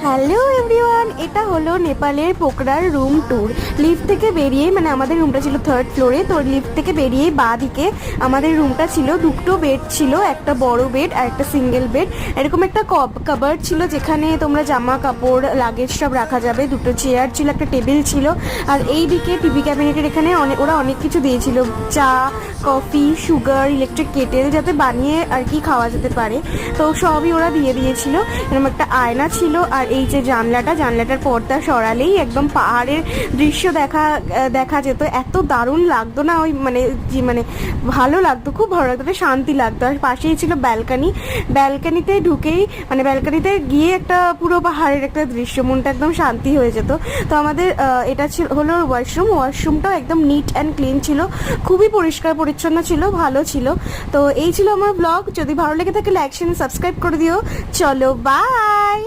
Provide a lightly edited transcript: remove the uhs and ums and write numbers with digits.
Hello everyone, এটা হলো নেপালের পোখরার রুম ট্যুর। লিফট থেকে বেরিয়ে, মানে আমাদের রুমটা ছিল 3rd ফ্লোরে, তো লিফট থেকে বেরিয়ে বাঁ দিকে আমাদের রুমটা ছিল। দুটো বেড ছিল, একটা বড় বেড আর একটা সিঙ্গেল বেড। এরকম একটা কাবার্ড ছিল যেখানে তোমরা জামা কাপড় লাগেজ সব রাখা যাবে। দুটো চেয়ার ছিল, একটা টেবিল ছিল। আর এই দিকে টিভি ক্যাবিনেটের এখানে ওরা অনেক কিছু দিয়েছিল, চা, কফি, সুগার, ইলেকট্রিক কেটেল, যাতে বানিয়ে আর কি খাওয়া যেতে পারে। তো সবই ওরা দিয়ে দিয়েছিল। এরকম একটা আয়না ছিল। আর এই যে জানলাটার পর্দা সরালেই একদম পাহাড়ের দৃশ্য দেখা যেত। এত দারুণ লাগতো না, ওই মানে ভালো লাগতো, খুব ভালো লাগতো, শান্তি লাগতো। আর পাশেই ছিল ব্যালকানিতে ঢুকেই, মানে ব্যালকানিতে গিয়ে একটা পুরো পাহাড়ের একটা দৃশ্য, মনটা একদম শান্তি হয়ে যেত। তো আমাদের এটা ছিল হলো ওয়াশরুমটাও একদম নিট অ্যান্ড ক্লিন ছিল, খুবই পরিষ্কার পরিচ্ছন্ন ছিল, ভালো ছিল। তো এই ছিল আমার ব্লগ। যদি ভালো লেগে থাকে লাইক শেয়ার সাবস্ক্রাইব করে দিও। চলো বাই।